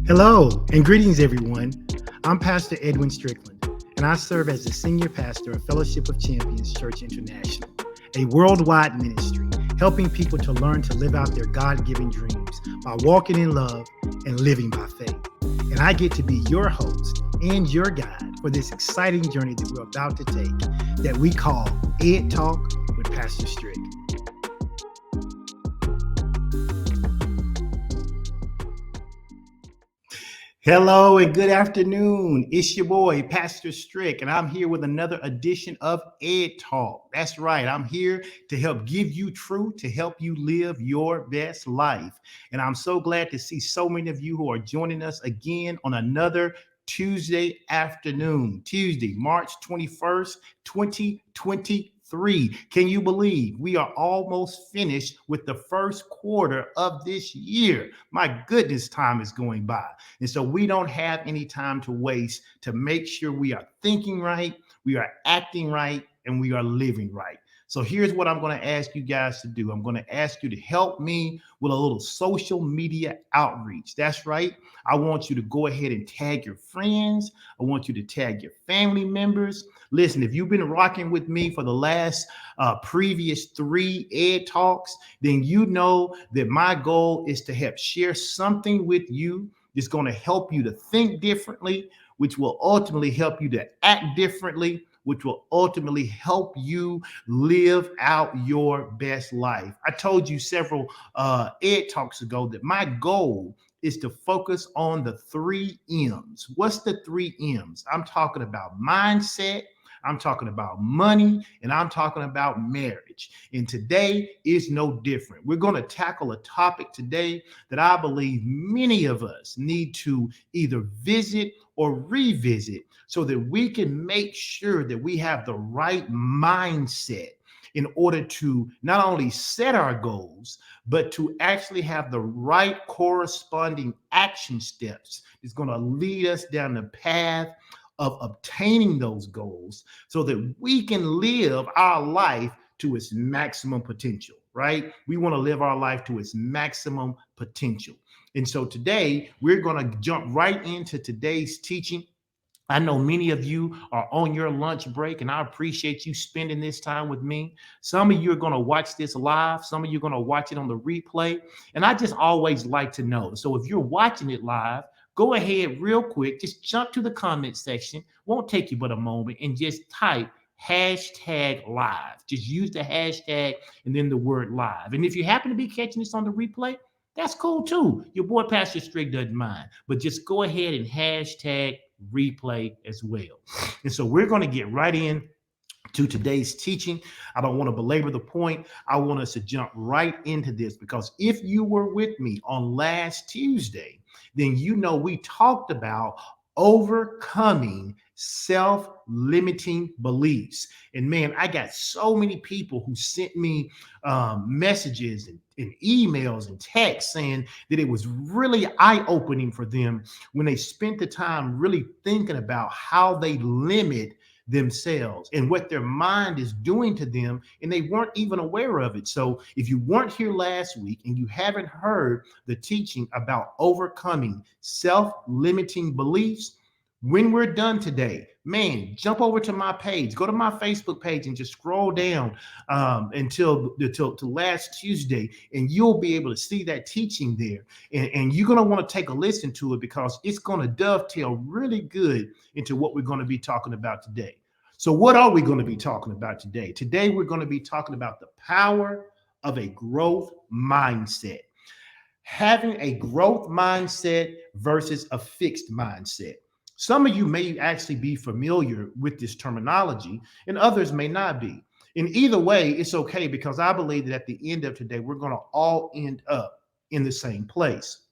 Hello and greetings, everyone. I'm Pastor Edwin Strickland, and I serve as the Senior Pastor of Fellowship of Champions Church International, a worldwide ministry helping people to learn to live out their God-given dreams by walking in love and living by faith. And I get to be your host and your guide for this exciting journey that we're about to take that we call Ed Talk with Pastor Strick. Hello and good afternoon. It's your boy, Pastor Strick, and I'm here with another edition of Ed Talk. That's right. I'm here to help give you truth, to help you live your best life. And I'm so glad to see so many of you who are joining us again on another Tuesday afternoon, Tuesday, March 21st, 2023. Can you believe we are almost finished with the first quarter of this year? My goodness, time is going by. And so we don't have any time to waste to make sure we are thinking right, we are acting right, and we are living right. So here's what I'm going to ask you guys to do. I'm going to ask you to help me with a little social media outreach. That's right. I want you to go ahead and tag your friends. I want you to tag your family members. Listen, if you've been rocking with me for the last previous 3 Ed Talks, then you know that my goal is to help share something with you that's going to help you to think differently, which will ultimately help you to act differently, which will ultimately help you live out your best life. I told you several Ed Talks ago that my goal is to focus on the 3 M's. What's the 3 M's? I'm talking about mindset, I'm talking about money, and I'm talking about marriage. And today is no different. We're going to tackle a topic today that I believe many of us need to either visit or revisit so that we can make sure that we have the right mindset in order to not only set our goals, but to actually have the right corresponding action steps that's going to lead us down the path of obtaining those goals so that we can live our life to its maximum potential, right? We want to live our life to its maximum potential. And so today we're going to jump right into today's teaching. I know many of you are on your lunch break, and I appreciate you spending this time with me. Some of you are going to watch this live. Some of you are going to watch it on the replay. And I just always like to know. So if you're watching it live, go ahead real quick. Just jump to the comment section. Won't take you but a moment and just type hashtag live. Just use the hashtag and then the word live. And if you happen to be catching this on the replay, that's cool too. Your boy Pastor Strick doesn't mind. But just go ahead and hashtag replay as well. And so we're going to get right in to today's teaching. I don't want to belabor the point. I want us to jump right into this because if you were with me on last Tuesday, then you know we talked about overcoming self-limiting beliefs. And man, I got so many people who sent me messages and emails and texts saying that it was really eye-opening for them when they spent the time really thinking about how they limit themselves and what their mind is doing to them, and they weren't even aware of it. So if you weren't here last week and you haven't heard the teaching about overcoming self-limiting beliefs, when we're done today, man, jump over to my page, go to my Facebook page and just scroll down until last Tuesday, and you'll be able to see that teaching there. And you're going to want to take a listen to it because it's going to dovetail really good into what we're going to be talking about today. So what are we going to be talking about today? Today, we're going to be talking about the power of a growth mindset. Having a growth mindset versus a fixed mindset. Some of you may actually be familiar with this terminology, and others may not be. In either way, it's okay because I believe that at the end of today, we're going to all end up in the same place.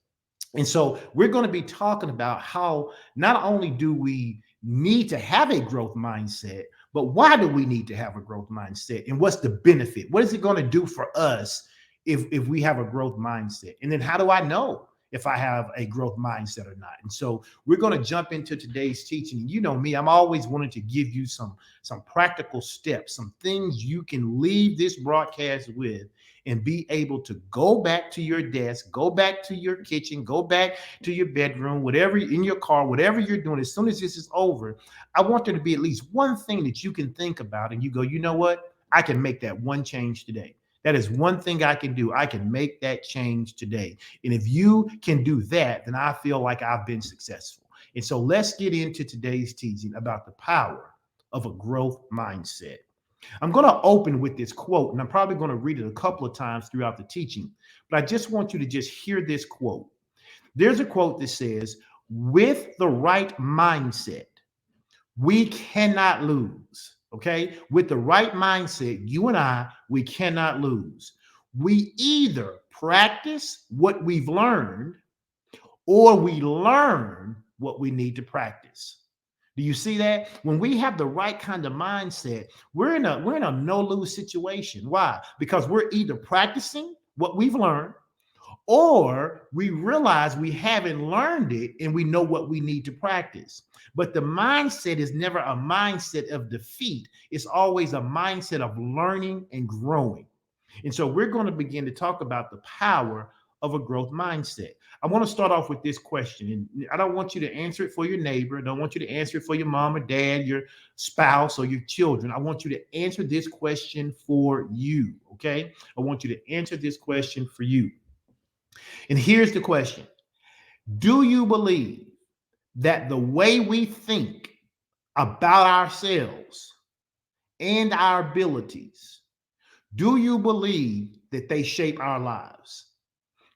And so we're going to be talking about how not only do we need to have a growth mindset, but why do we need to have a growth mindset? And what's the benefit? What is it going to do for us if we have a growth mindset? And then how do I know if I have a growth mindset or not. And so we're going to jump into today's teaching. You know me, I'm always wanting to give you some practical steps, some things you can leave this broadcast with and be able to go back to your desk, go back to your kitchen, go back to your bedroom, whatever, in your car, whatever you're doing. As soon as this is over, I want there to be at least one thing that you can think about and you go, you know what? I can make that one change today. That is one thing I can do. I can make that change today. And if you can do that, then I feel like I've been successful. And so let's get into today's teaching about the power of a growth mindset. I'm going to open with this quote, and I'm probably going to read it a couple of times throughout the teaching, but I just want you to just hear this quote. There's a quote that says, with the right mindset, we cannot lose. Okay. With the right mindset, you and I, we cannot lose. We either practice what we've learned or we learn what we need to practice. Do you see that? When we have the right kind of mindset, we're in a no-lose situation. Why? Because we're either practicing what we've learned or we realize we haven't learned it and we know what we need to practice. But the mindset is never a mindset of defeat. It's always a mindset of learning and growing. And so we're going to begin to talk about the power of a growth mindset. I want to start off with this question. And I don't want you to answer it for your neighbor. I don't want you to answer it for your mom or dad, your spouse, or your children. I want you to answer this question for you. Okay. I want you to answer this question for you. And here's the question. Do you believe that the way we think about ourselves and our abilities, do you believe that they shape our lives?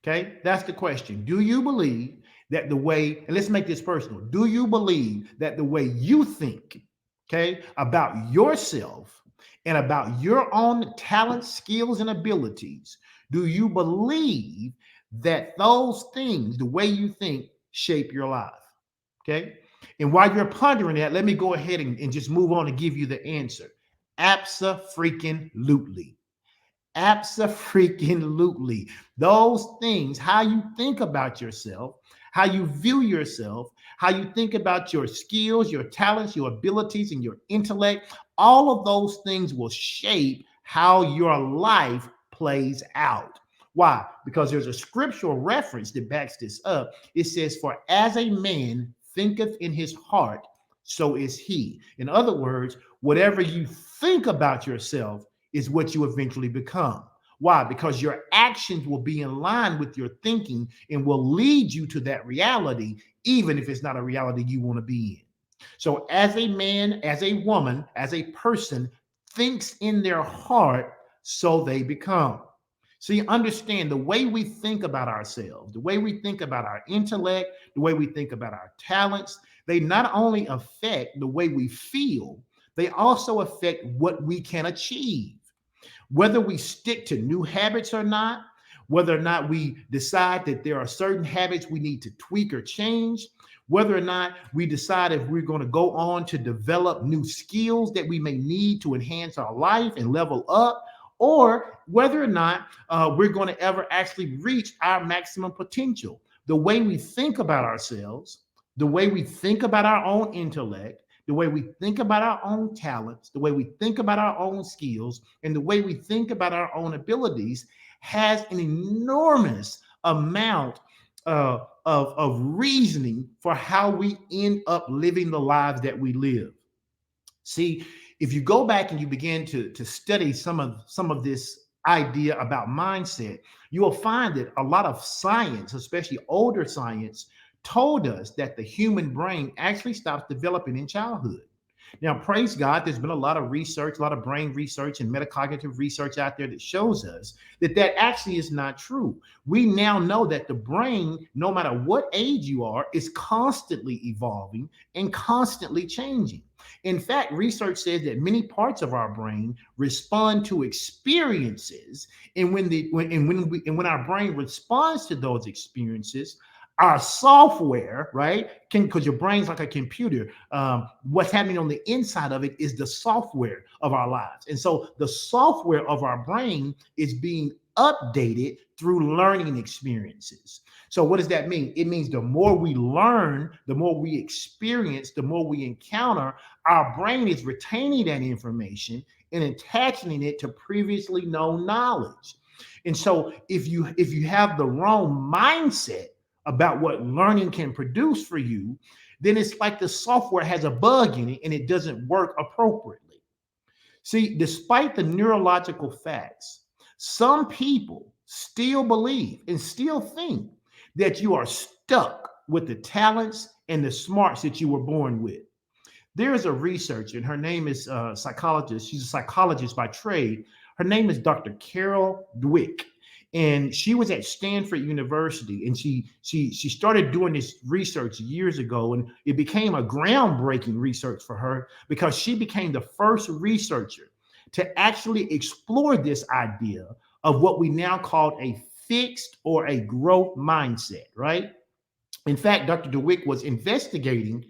Okay, that's the question. Do you believe that the way, and let's make this personal, do you believe that the way you think, okay, about yourself and about your own talents, skills, and abilities, do you believe that those things, the way you think, shape your life? Okay. And while you're pondering that, let me go ahead and just move on and give you the answer. Abso-freaking-lutely. Abso-freaking-lutely. Those things, how you think about yourself, how you view yourself, how you think about your skills, your talents, your abilities, and your intellect, all of those things will shape how your life plays out. Why? Because there's a scriptural reference that backs this up. It says, for as a man thinketh in his heart, so is he. In other words, whatever you think about yourself is what you eventually become. Why? Because your actions will be in line with your thinking and will lead you to that reality, even if it's not a reality you want to be in. So as a man, as a woman, as a person thinks in their heart, so they become. So you understand the way we think about ourselves, the way we think about our intellect, the way we think about our talents, they not only affect the way we feel, they also affect what we can achieve. Whether we stick to new habits or not, whether or not we decide that there are certain habits we need to tweak or change, whether or not we decide if we're going to go on to develop new skills that we may need to enhance our life and level up, or whether or not we're going to ever actually reach our maximum potential. The way we think about ourselves, the way we think about our own intellect, the way we think about our own talents, the way we think about our own skills, and the way we think about our own abilities has an enormous amount of reasoning for how we end up living the lives that we live. See, if you go back and you begin to study some of this idea about mindset, you will find that a lot of science, especially older science, told us that the human brain actually stops developing in childhood. Now, praise God, there's been a lot of research, a lot of brain research and metacognitive research out there that shows us that that actually is not true. We now know that the brain, no matter what age you are, is constantly evolving and constantly changing. In fact, research says that many parts of our brain respond to experiences, and when our brain responds to those experiences, our software, right? Because your brain's like a computer. What's happening on the inside of it is the software of our lives. And so the software of our brain is being updated through learning experiences. So, what does that mean? It means the more we learn, the more we experience, the more we encounter, our brain is retaining that information and attaching it to previously known knowledge. And so, if you have the wrong mindset about what learning can produce for you, then it's like the software has a bug in it and it doesn't work appropriately. See, despite the neurological facts, some people still believe and still think that you are stuck with the talents and the smarts that you were born with. There is a researcher, and her name is a psychologist. She's a psychologist by trade. Her name is Dr. Carol Dweck, and she was at Stanford University, and she started doing this research years ago, and it became a groundbreaking research for her because she became the first researcher to actually explore this idea of what we now call a fixed or a growth mindset, right? In fact, Dr. DeWick was investigating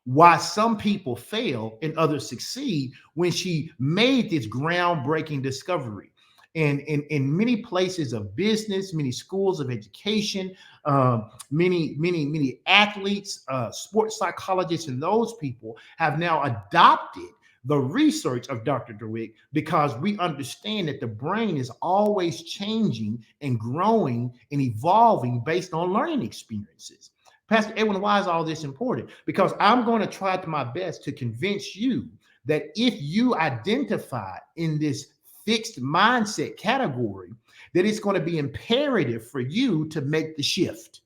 why some people fail and others succeed when she made this groundbreaking discovery. And in many places of business, many schools of education, many athletes, sports psychologists, and those people have now adopted the research of Dr. DeWick because we understand that the brain is always changing and growing and evolving based on learning experiences. Pastor Edwin, why is all this important? Because I'm going to try my best to convince you that if you identify in this fixed mindset category, that it's going to be imperative for you to make the shift.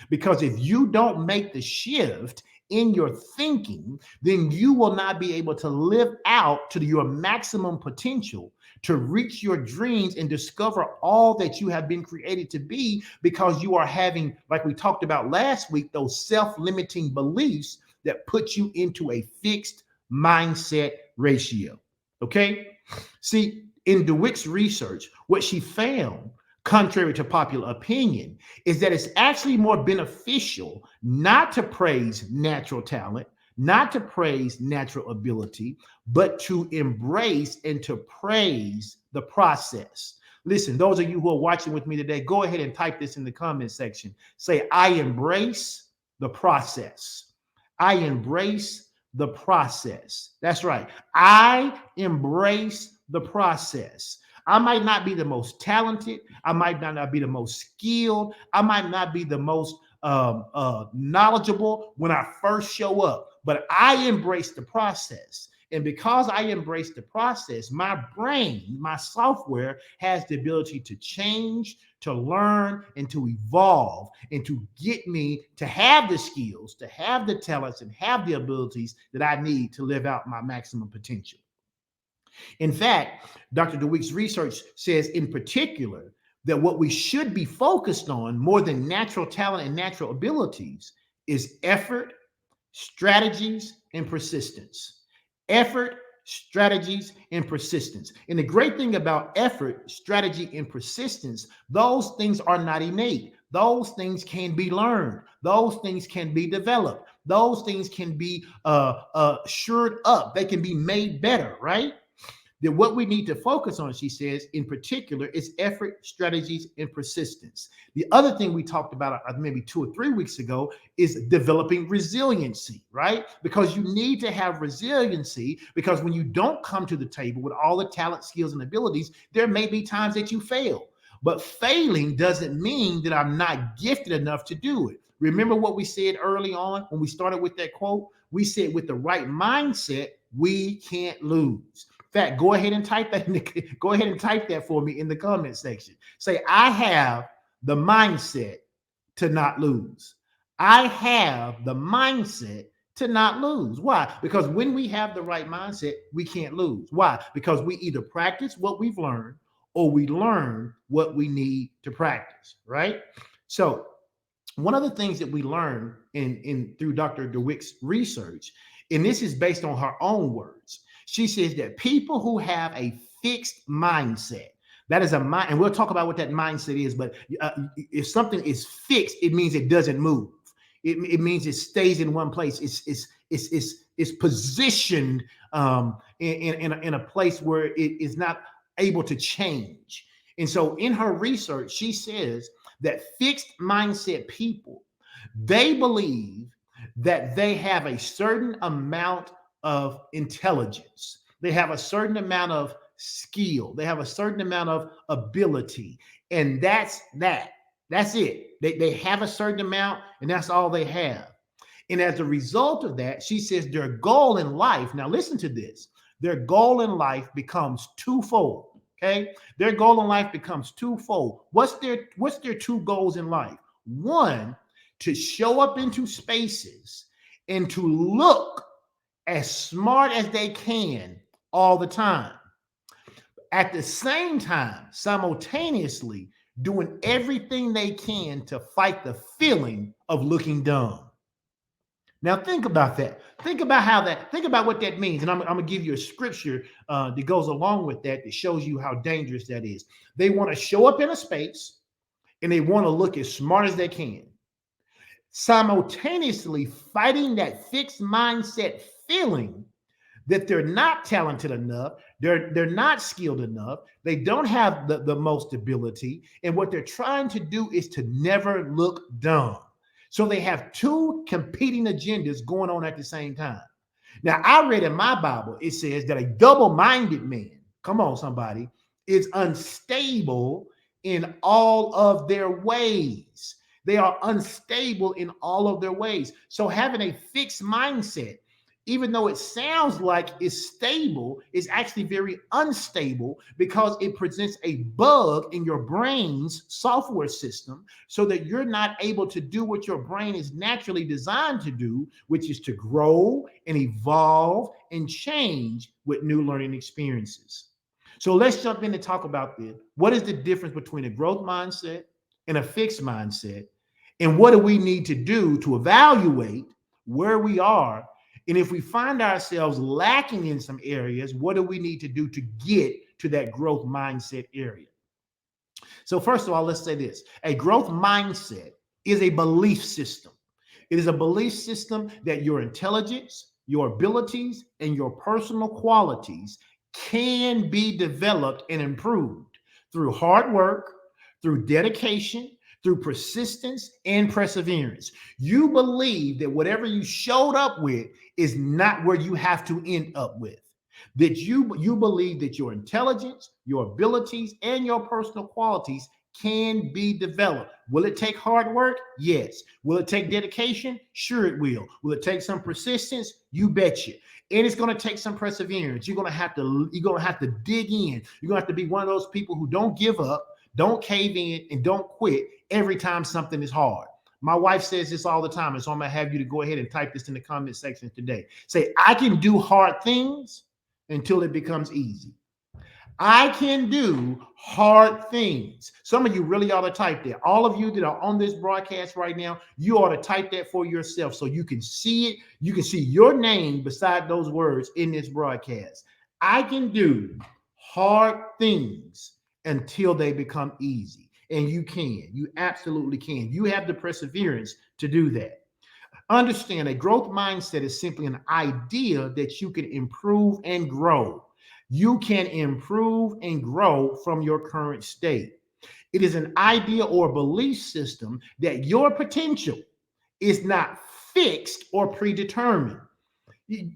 Because if you don't make the shift in your thinking, then you will not be able to live out to your maximum potential to reach your dreams and discover all that you have been created to be, because you are having, like we talked about last week, those self-limiting beliefs that put you into a fixed mindset ratio. Okay? See, in DeWick's research, what she found, contrary to popular opinion, is that it's actually more beneficial not to praise natural talent, not to praise natural ability, but to embrace and to praise the process. Listen, those of you who are watching with me today, go ahead and type this in the comment section. Say, I embrace the process. I embrace the process. That's right. I embrace the process. I might not be the most talented. I might not be the most skilled. I might not be the most knowledgeable when I first show up, but I embrace the process. And because I embrace the process, my brain, my software has the ability to change, to learn, and to evolve, and to get me to have the skills, to have the talents, and have the abilities that I need to live out my maximum potential. In fact, Dr. DeWick's research says in particular that what we should be focused on more than natural talent and natural abilities is effort, strategies, and persistence. Effort, strategies, and persistence. And the great thing about effort, strategy, and persistence, those things are not innate. Those things can be learned. Those things can be developed. Those things can be shored up. They can be made better, right? Then what we need to focus on, she says, in particular, is effort, strategies, and persistence. The other thing we talked about maybe 2 or 3 weeks ago is developing resiliency, right? Because you need to have resiliency, because when you don't come to the table with all the talent, skills, and abilities, there may be times that you fail. But failing doesn't mean that I'm not gifted enough to do it. Remember what we said early on when we started with that quote? We said with the right mindset, we can't lose. In fact, go ahead and type that. Go ahead and type that for me in the comment section. Say, I have the mindset to not lose. I have the mindset to not lose. Why? Because when we have the right mindset, we can't lose. Why? Because we either practice what we've learned or we learn what we need to practice, right? So one of the things that we learn in through Dr. DeWick's research, and this is based on her own words, she says that people who have a fixed mindset, that is a mind, and we'll talk about what that mindset is, but if something is fixed, it means it doesn't move. It means it stays in one place. It's positioned in a place where it is not able to change. And so in her research, she says that fixed mindset people, they believe that they have a certain amount of intelligence. They have a certain amount of skill. They have a certain amount of ability. And that's that. That's it. They have a certain amount, and that's all they have. And as a result of that, she says their goal in life, now listen to this, their goal in life becomes twofold. Okay. Their goal in life becomes twofold. What's their two goals in life? One, to show up into spaces and to look as smart as they can all the time. At the same time, simultaneously doing everything they can to fight the feeling of looking dumb. Now think about that. Think about what that means. And I'm going to give you a scripture that goes along with that shows you how dangerous that is. They want to show up in a space and they want to look as smart as they can, simultaneously fighting that fixed mindset feeling that they're not talented enough, they're not skilled enough, they don't have the most ability, and what they're trying to do is to never look dumb. So they have two competing agendas going on at the same time. Now, I read in my Bible, it says that a double-minded man, come on, somebody, is unstable in all of their ways. They are unstable in all of their ways. So having a fixed mindset, even though it sounds like it's stable, is actually very unstable because it presents a bug in your brain's software system so that you're not able to do what your brain is naturally designed to do, which is to grow and evolve and change with new learning experiences. So let's jump in and talk about this. What is the difference between a growth mindset and a fixed mindset? And what do we need to do to evaluate where we are? And if we find ourselves lacking in some areas, what do we need to do to get to that growth mindset area? So first of all, let's say this. A growth mindset is a belief system. It is a belief system that your intelligence, your abilities, and your personal qualities can be developed and improved through hard work, through dedication, through persistence and perseverance. You believe that whatever you showed up with is not where you have to end up with. That you believe that your intelligence, your abilities, and your personal qualities can be developed. Will it take hard work? Yes. Will it take dedication? Sure it will. Will it take some persistence? You betcha. And it's going to take some perseverance. You're going to have to dig in. You're going to have to be one of those people who don't give up, don't cave in, and don't quit every time something is hard. My wife says this all the time, and so I'm going to have you to go ahead and type this in the comment section today. Say, I can do hard things until it becomes easy. I can do hard things. Some of you really ought to type that. All of you that are on this broadcast right now, you ought to type that for yourself so you can see it. You can see your name beside those words in this broadcast. I can do hard things until they become easy. And you can. You absolutely can. You have the perseverance to do that. Understand, a growth mindset is simply an idea that you can improve and grow. You can improve and grow from your current state. It is an idea or belief system that your potential is not fixed or predetermined.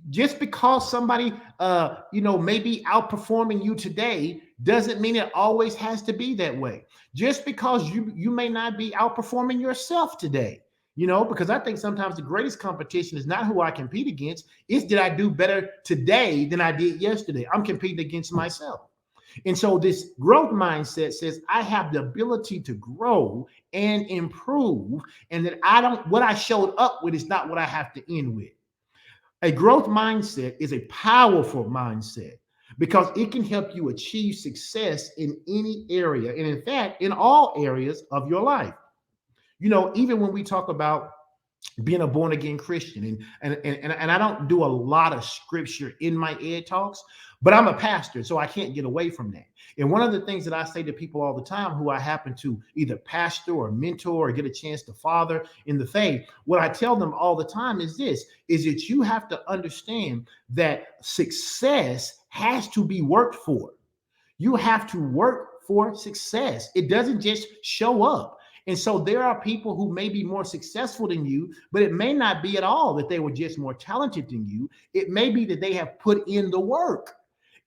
Just because somebody may be outperforming you today doesn't mean it always has to be that way. Just because you may not be outperforming yourself today, because I think sometimes the greatest competition is not who I compete against, it's did I do better today than I did yesterday. I'm competing against myself. And so this growth mindset says I have the ability to grow and improve, and that what I showed up with is not what I have to end with. A growth mindset is a powerful mindset because it can help you achieve success in any area, and in fact, in all areas of your life. Even when we talk about being a born again Christian, and I don't do a lot of scripture in my ed talks, but I'm a pastor, so I can't get away from that. And one of the things that I say to people all the time who I happen to either pastor or mentor or get a chance to father in the faith, what I tell them all the time is this, is that you have to understand that success has to be worked for. You have to work for success. It doesn't just show up. And so there are people who may be more successful than you, but it may not be at all that they were just more talented than you. It may be that they have put in the work.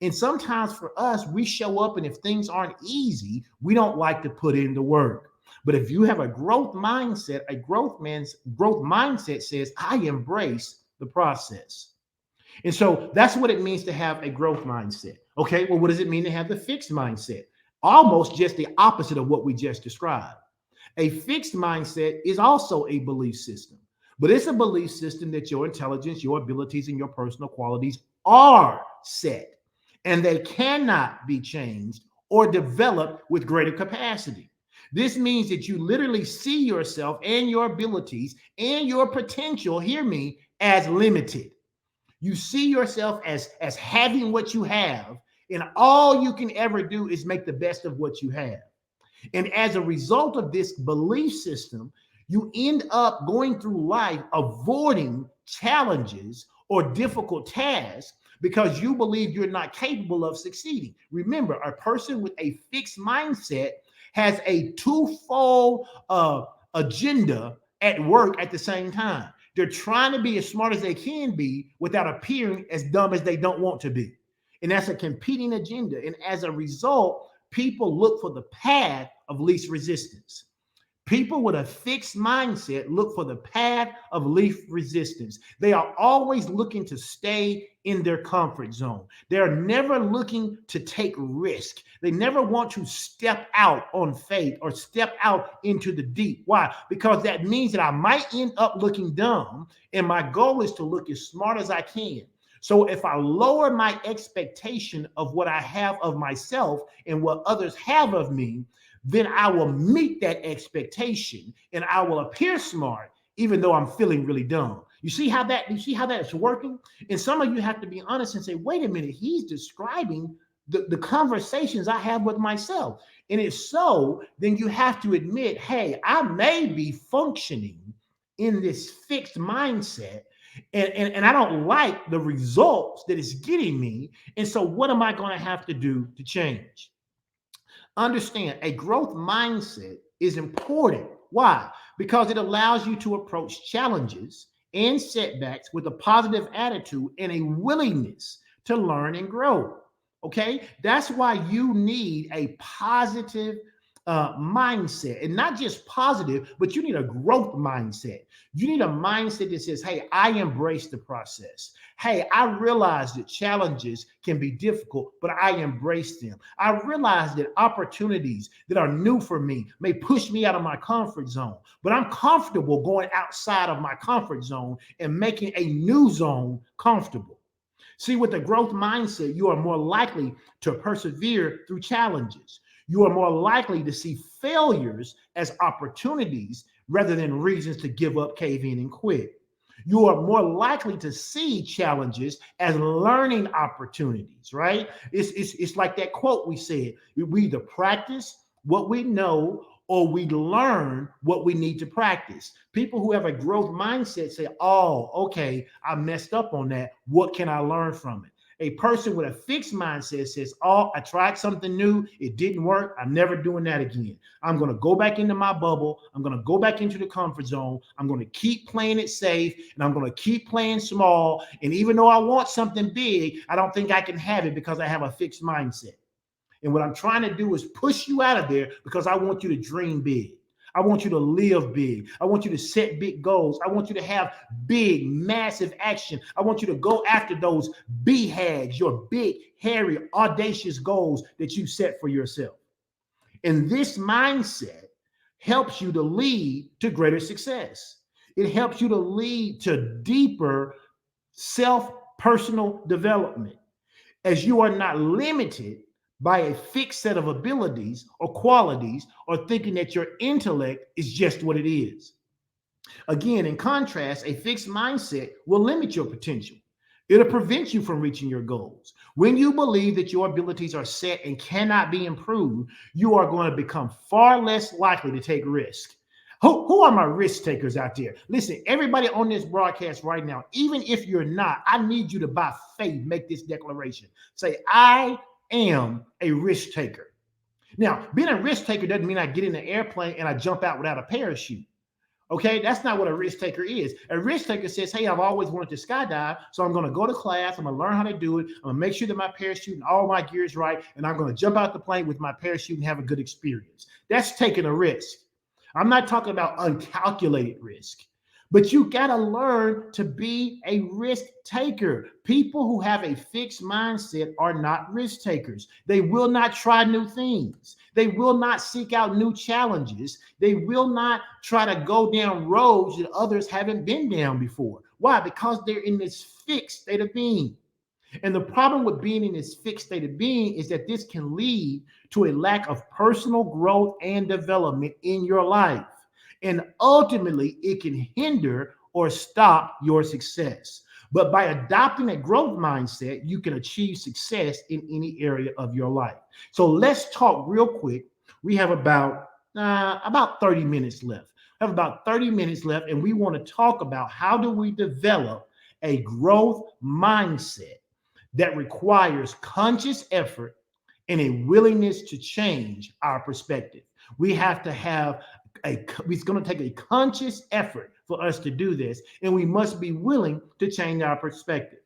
And sometimes for us, we show up, and if things aren't easy, we don't like to put in the work. But if you have a growth mindset, growth mindset says, I embrace the process. And so that's what it means to have a growth mindset. Okay, well, what does it mean to have the fixed mindset? Almost just the opposite of what we just described. A fixed mindset is also a belief system, but it's a belief system that your intelligence, your abilities, and your personal qualities are set, and they cannot be changed or developed with greater capacity. This means that you literally see yourself and your abilities and your potential, hear me, as limited. You see yourself as having what you have, and all you can ever do is make the best of what you have. And as a result of this belief system, you end up going through life avoiding challenges or difficult tasks because you believe you're not capable of succeeding. Remember, a person with a fixed mindset has a twofold agenda at work at the same time. They're trying to be as smart as they can be without appearing as dumb as they don't want to be. And that's a competing agenda. And as a result, people look for the path of least resistance. People with a fixed mindset look for the path of least resistance. They are always looking to stay in their comfort zone. They're never looking to take risk. They never want to step out on faith or step out into the deep. Why? Because that means that I might end up looking dumb, and my goal is to look as smart as I can. So if I lower my expectation of what I have of myself and what others have of me, then I will meet that expectation and I will appear smart, even though I'm feeling really dumb. You see how that's working? And some of you have to be honest and say, wait a minute, he's describing the conversations I have with myself. And if so, then you have to admit, hey, I may be functioning in this fixed mindset, and I don't like the results that it's getting me. And so what am I going to have to do to change? Understand, a growth mindset is important. Why? Because it allows you to approach challenges and setbacks with a positive attitude and a willingness to learn and grow. Okay, that's why you need a positive mindset, and not just positive, but you need a growth mindset. You need a mindset that says, hey, I embrace the process. Hey, I realize that challenges can be difficult, but I embrace them. I realize that opportunities that are new for me may push me out of my comfort zone, but I'm comfortable going outside of my comfort zone and making a new zone comfortable. See, with a growth mindset, you are more likely to persevere through challenges. You are more likely to see failures as opportunities rather than reasons to give up, cave in, and quit. You are more likely to see challenges as learning opportunities, right? It's like that quote we said: we either practice what we know or we learn what we need to practice. People who have a growth mindset say, oh, okay, I messed up on that. What can I learn from it? A person with a fixed mindset says, oh, I tried something new. It didn't work. I'm never doing that again. I'm going to go back into my bubble. I'm going to go back into the comfort zone. I'm going to keep playing it safe, and I'm going to keep playing small. And even though I want something big, I don't think I can have it because I have a fixed mindset. And what I'm trying to do is push you out of there because I want you to dream big. I want you to live big. I want you to set big goals. I want you to have big, massive action. I want you to go after those BHAGs, your big, hairy, audacious goals that you set for yourself. And this mindset helps you to lead to greater success. It helps you to lead to deeper self-personal development, as you are not limited by a fixed set of abilities or qualities or thinking that your intellect is just what it is. Again, in contrast, a fixed mindset will limit your potential. It'll prevent you from reaching your goals. When you believe that your abilities are set and cannot be improved, you are going to become far less likely to take risk. Who are my risk takers out there? Listen, everybody on this broadcast right now, even if you're not, I need you to, by faith, make this declaration. Say, I am a risk taker. Now, being a risk taker doesn't mean I get in the airplane and I jump out without a parachute. Okay, that's not what a risk taker is. A risk taker says, hey, I've always wanted to skydive, so I'm going to go to class. I'm going to learn how to do it. I'm going to make sure that my parachute and all my gear is right, and I'm going to jump out the plane with my parachute and have a good experience. That's taking a risk. I'm not talking about uncalculated risk. But you got to learn to be a risk taker. People who have a fixed mindset are not risk takers. They will not try new things. They will not seek out new challenges. They will not try to go down roads that others haven't been down before. Why? Because they're in this fixed state of being. And the problem with being in this fixed state of being is that this can lead to a lack of personal growth and development in your life. And ultimately, it can hinder or stop your success. But by adopting a growth mindset, you can achieve success in any area of your life. So let's talk real quick. We have about 30 minutes left. I have about 30 minutes left, and we want to talk about how do we develop a growth mindset that requires conscious effort and a willingness to change our perspective. We have to have it's going to take a conscious effort for us to do this, and we must be willing to change our perspective.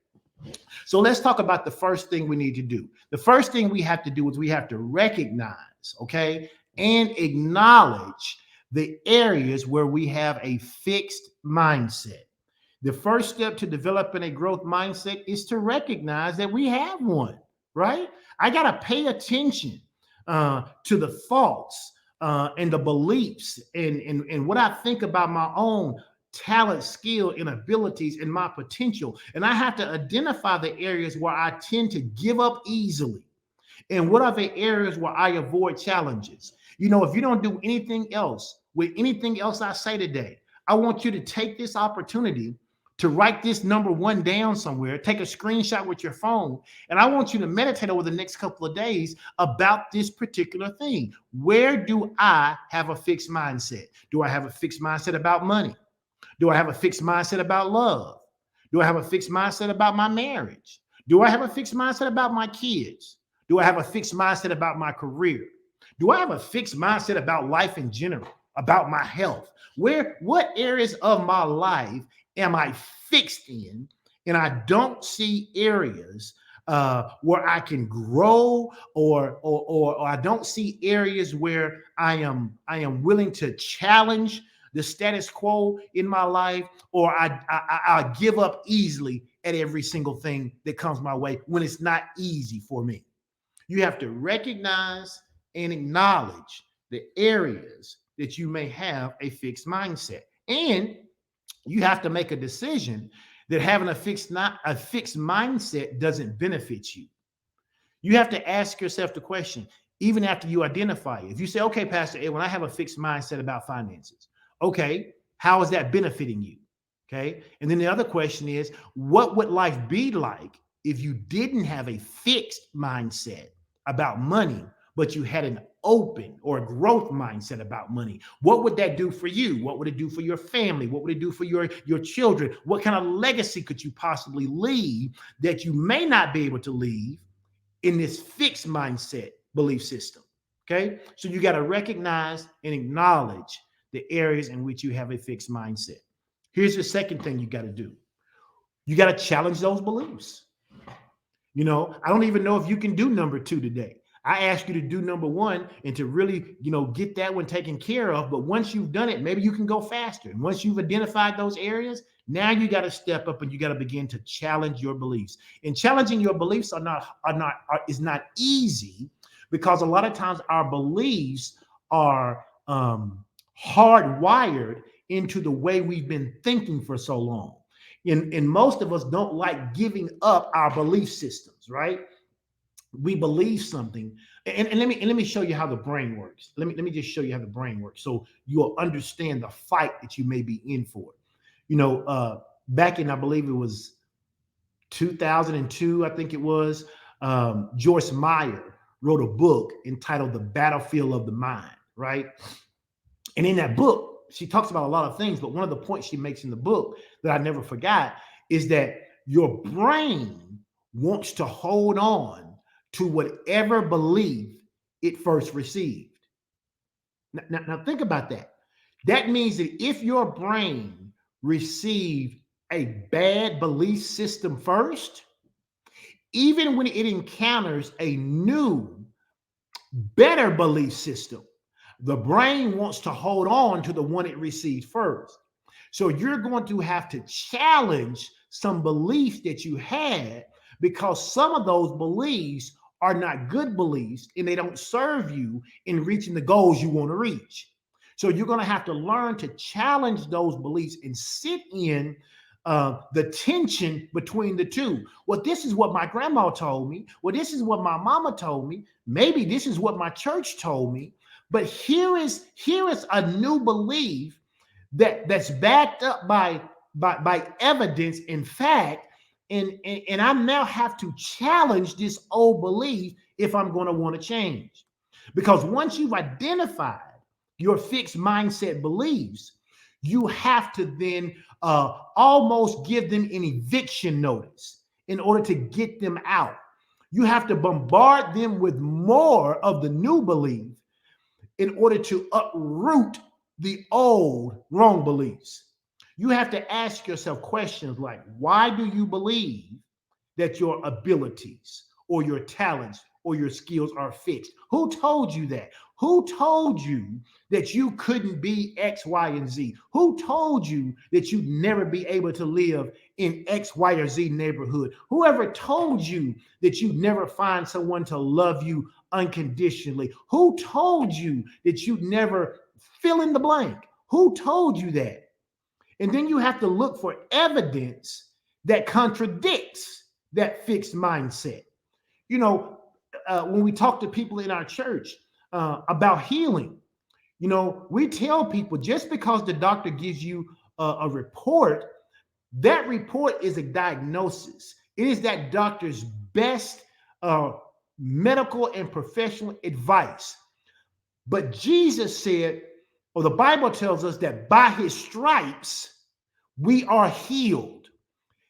So let's talk about the first thing we need to do. The first thing we have to do is we have to recognize, okay, and acknowledge the areas where we have a fixed mindset. The first step to developing a growth mindset is to recognize that we have one, right? I got to pay attention to the thoughts and the beliefs and what I think about my own talent, skill, and abilities and my potential. And I have to identify the areas where I tend to give up easily. And what are the areas where I avoid challenges? You know, if you don't do anything else with anything else I say today, I want you to take this opportunity to write this number one down somewhere, take a screenshot with your phone, and I want you to meditate over the next couple of days about this particular thing. Where do I have a fixed mindset? Do I have a fixed mindset about money? Do I have a fixed mindset about love? Do I have a fixed mindset about my marriage? Do I have a fixed mindset about my kids? Do I have a fixed mindset about my career? Do I have a fixed mindset about life in general, about my health? What areas of my life am I fixed in? And I don't see areas where I can grow, or I don't see areas where I am willing to challenge the status quo in my life, or I give up easily at every single thing that comes my way when it's not easy for me. You have to recognize and acknowledge the areas that you may have a fixed mindset. And you have to make a decision that having a fixed mindset doesn't benefit you. You have to ask yourself the question, even after you identify it. If you say, okay, Pastor Ed, when I have a fixed mindset about finances, okay, how is that benefiting you? Okay. And then the other question is, what would life be like if you didn't have a fixed mindset about money, but you had an open or a growth mindset about money? What would that do for you? What would it do for your family? What would it do for your children? What kind of legacy could you possibly leave that you may not be able to leave in this fixed mindset belief system? Okay. So you got to recognize and acknowledge the areas in which you have a fixed mindset. Here's the second thing you got to do. You got to challenge those beliefs. You know, I don't even know if you can do number two today. I ask you to do number one and to really, get that one taken care of. But once you've done it, maybe you can go faster. And once you've identified those areas, now you got to step up and you got to begin to challenge your beliefs. And challenging your beliefs is not easy, because a lot of times our beliefs are hardwired into the way we've been thinking for so long. And most of us don't like giving up our belief systems, right? We believe something, and let me show you how the brain works. Let me just show you how the brain works, so you'll understand the fight that you may be in for. Back in, I believe it was 2002, I think it was, Joyce Meyer wrote a book entitled "The Battlefield of the Mind," right? And in that book, she talks about a lot of things, but one of the points she makes in the book that I never forgot is that your brain wants to hold on to whatever belief it first received. Now think about that. That means that if your brain received a bad belief system first, even when it encounters a new, better belief system, the brain wants to hold on to the one it received first. So you're going to have to challenge some beliefs that you had, because some of those beliefs are not good beliefs and they don't serve you in reaching the goals you want to reach. So you're going to have to learn to challenge those beliefs and sit in the tension between the two. Well, this is what my grandma told me. Well, this is what my mama told me. Maybe this is what my church told me. But here is a new belief that's backed up by evidence and fact, and I now have to challenge this old belief if I'm going to want to change. Because once you've identified your fixed mindset beliefs, you have to then almost give them an eviction notice in order to get them out. You have to bombard them with more of the new belief in order to uproot the old wrong beliefs. You have to ask yourself questions like, why do you believe that your abilities or your talents or your skills are fixed? Who told you that? Who told you that you couldn't be X, Y, and Z? Who told you that you'd never be able to live in X, Y, or Z neighborhood? Whoever told you that you'd never find someone to love you unconditionally? Who told you that you'd never fill in the blank? Who told you that? And then you have to look for evidence that contradicts that fixed mindset. You know, when we talk to people in our church about healing, you know, we tell people just because the doctor gives you a report, that report is a diagnosis. It is that doctor's best medical and professional advice. But Jesus said, or the Bible tells us, that by his stripes we are healed.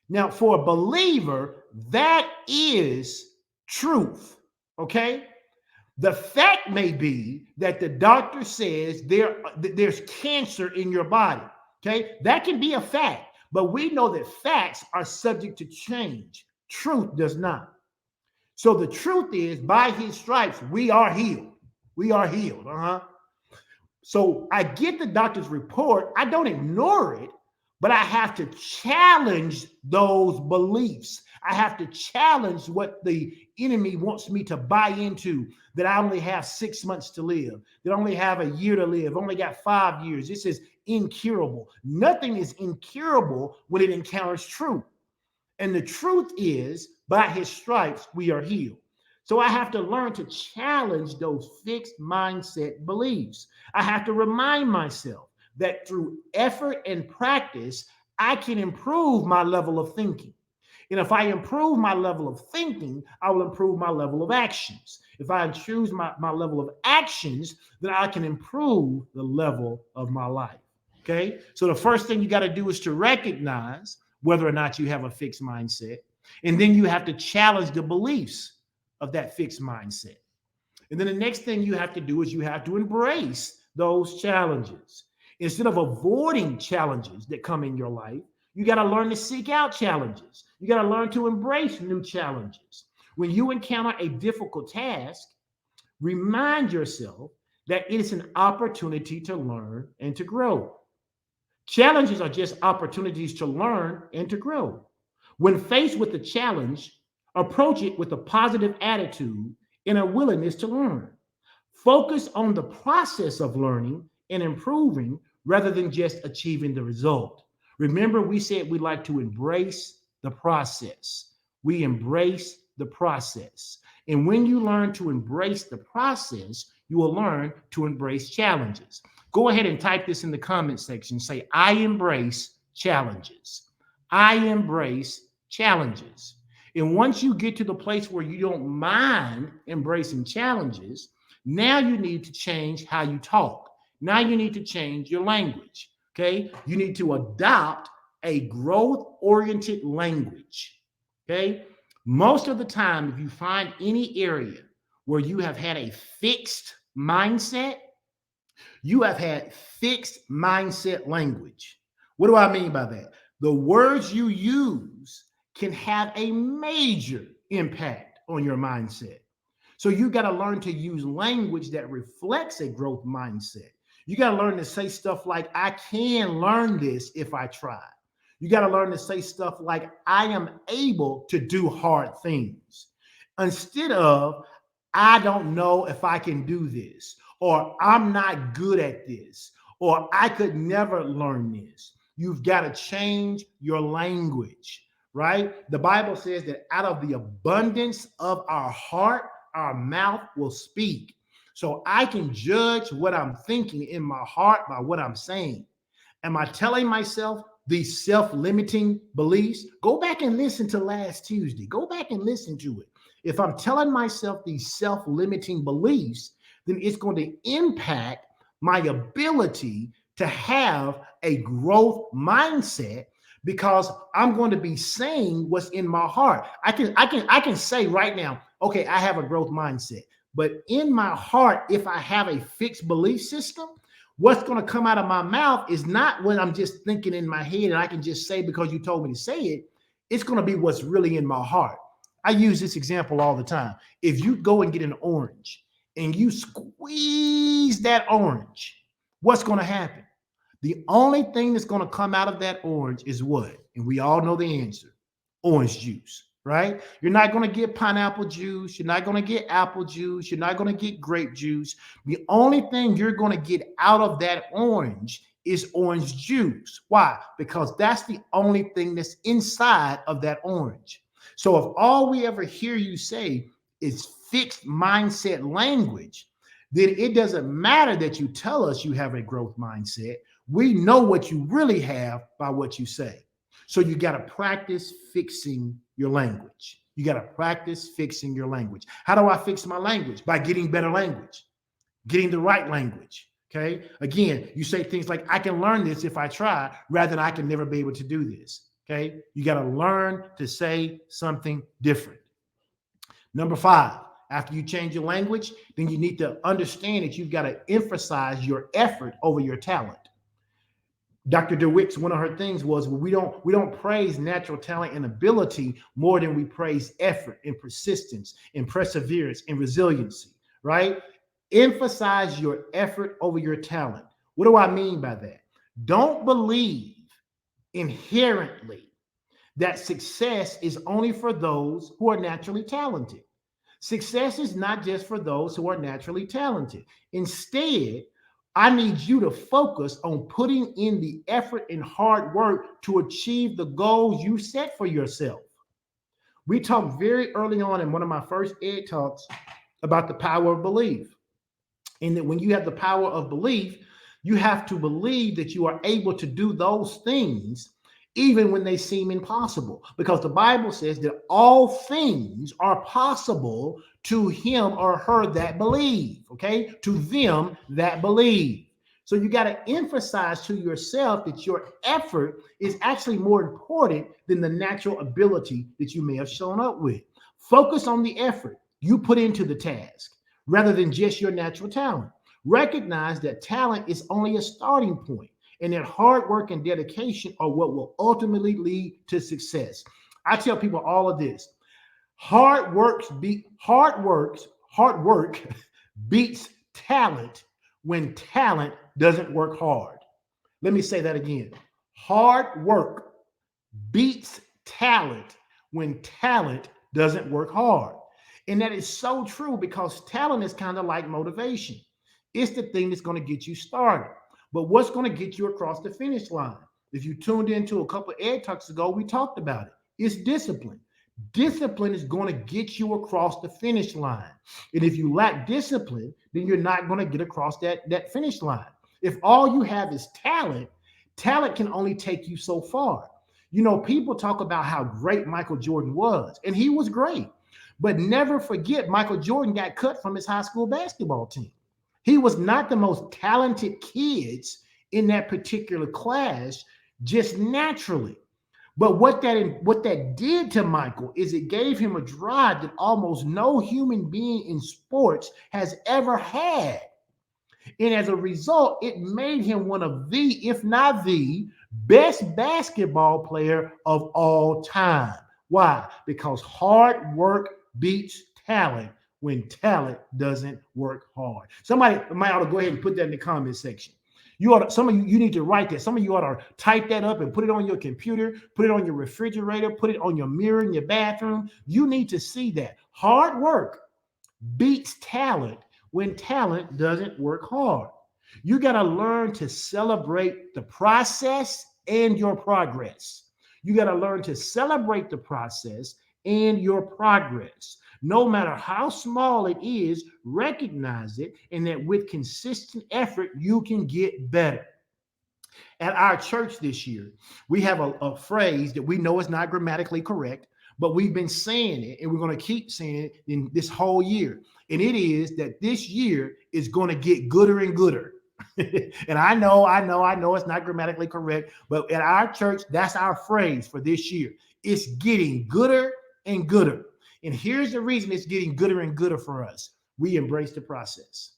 Now, for a believer, that is truth. Okay? The fact may be that the doctor says there's cancer in your body. Okay? That can be a fact, but we know that facts are subject to change. Truth does not. So the truth is, by his stripes, we are healed. We are healed. So I get the doctor's report. I don't ignore it, but I have to challenge those beliefs. I have to challenge what the enemy wants me to buy into, that I only have 6 months to live, that I only have a year to live, only got 5 years. This is incurable. Nothing is incurable when it encounters truth. And the truth is, by his stripes, we are healed. So I have to learn to challenge those fixed mindset beliefs. I have to remind myself that through effort and practice, I can improve my level of thinking. And if I improve my level of thinking, I will improve my level of actions. If I choose my level of actions, then I can improve the level of my life. Okay? So the first thing you got to do is to recognize whether or not you have a fixed mindset. And then you have to challenge the beliefs of that fixed mindset. And then the next thing you have to do is you have to embrace those challenges. Instead of avoiding challenges that come in your life, you got to learn to seek out challenges. You got to learn to embrace new challenges. When you encounter a difficult task, remind yourself that it is an opportunity to learn and to grow. Challenges are just opportunities to learn and to grow. When faced with a challenge, approach it with a positive attitude and a willingness to learn. Focus on the process of learning and improving rather than just achieving the result. Remember, we said we like to embrace the process. We embrace the process. And when you learn to embrace the process, you will learn to embrace challenges. Go ahead and type this in the comment section. Say, I embrace challenges. I embrace challenges. And once you get to the place where you don't mind embracing challenges, now you need to change how you talk. Now you need to change your language. Okay? You need to adopt a growth-oriented language. Okay? Most of the time, if you find any area where you have had a fixed mindset, you have had fixed mindset language. What do I mean by that? The words you use can have a major impact on your mindset. So you got to learn to use language that reflects a growth mindset. You got to learn to say stuff like, I can learn this if I try. You got to learn to say stuff like, I am able to do hard things. Instead of, I don't know if I can do this, or I'm not good at this, or I could never learn this. You've got to change your language, right? The Bible says that out of the abundance of our heart, our mouth will speak. So I can judge what I'm thinking in my heart by what I'm saying. Am I telling myself these self-limiting beliefs? Go back and listen to last Tuesday. Go back and listen to it. If I'm telling myself these self-limiting beliefs, then it's going to impact my ability to have a growth mindset, because I'm going to be saying what's in my heart. I can say right now, okay, I have a growth mindset. But in my heart, if I have a fixed belief system, what's going to come out of my mouth is not what I'm just thinking in my head and I can just say because you told me to say it. It's going to be what's really in my heart. I use this example all the time. If you go and get an orange and you squeeze that orange, what's going to happen? The only thing that's going to come out of that orange is what? And we all know the answer: orange juice, right? You're not going to get pineapple juice. You're not going to get apple juice. You're not going to get grape juice. The only thing you're going to get out of that orange is orange juice. Why? Because that's the only thing that's inside of that orange. So if all we ever hear you say is fixed mindset language, then it doesn't matter that you tell us you have a growth mindset. We know what you really have by what you say. So you got to practice fixing your language. You got to practice fixing your language. How do I fix my language? By getting better language, getting the right language. Okay. Again, you say things like, I can learn this if I try, rather than I can never be able to do this. Okay. You got to learn to say something different. Number 5, after you change your language, then you need to understand that you've got to emphasize your effort over your talent. Dr. DeWitt's, one of her things was, well, we don't praise natural talent and ability more than we praise effort and persistence and perseverance and resiliency, right? Emphasize your effort over your talent. What do I mean by that? Don't believe inherently that success is only for those who are naturally talented. Success is not just for those who are naturally talented. Instead, I need you to focus on putting in the effort and hard work to achieve the goals you set for yourself. We talked very early on in one of my first ed talks about the power of belief. And that when you have the power of belief, you have to believe that you are able to do those things even when they seem impossible, because the Bible says that all things are possible to him or her that believe, okay? To them that believe. So you got to emphasize to yourself that your effort is actually more important than the natural ability that you may have shown up with. Focus on the effort you put into the task rather than just your natural talent. Recognize that talent is only a starting point, and that hard work and dedication are what will ultimately lead to success. I tell people all of this. Hard work beats talent when talent doesn't work hard. Let me say that again. Hard work beats talent when talent doesn't work hard. And that is so true, because talent is kind of like motivation. It's the thing that's going to get you started. But what's going to get you across the finish line? If you tuned into a couple of ed talks ago, we talked about it. It's discipline. Discipline is going to get you across the finish line. And if you lack discipline, then you're not going to get across that finish line. If all you have is talent, talent can only take you so far. You know, people talk about how great Michael Jordan was, and he was great. But never forget, Michael Jordan got cut from his high school basketball team. He was not the most talented kids in that particular class, just naturally. But what that did to Michael is it gave him a drive that almost no human being in sports has ever had. And as a result, it made him one of the, if not the best basketball player of all time. Why? Because hard work beats talent when talent doesn't work hard. Somebody might ought to go ahead and put that in the comment section. You ought to, some of you, you need to write that. Some of you ought to type that up and put it on your computer, put it on your refrigerator, put it on your mirror in your bathroom. You need to see that. Hard work beats talent when talent doesn't work hard. You got to learn to celebrate the process and your progress. You got to learn to celebrate the process and your progress. No matter how small it is, recognize it, and that with consistent effort, you can get better. At our church this year, we have a phrase that we know is not grammatically correct, but we've been saying it and we're going to keep saying it in this whole year. And it is that this year is going to get gooder and gooder. And I know it's not grammatically correct, but at our church, that's our phrase for this year. It's getting gooder and gooder. And here's the reason it's getting gooder and gooder for us. We embrace the process.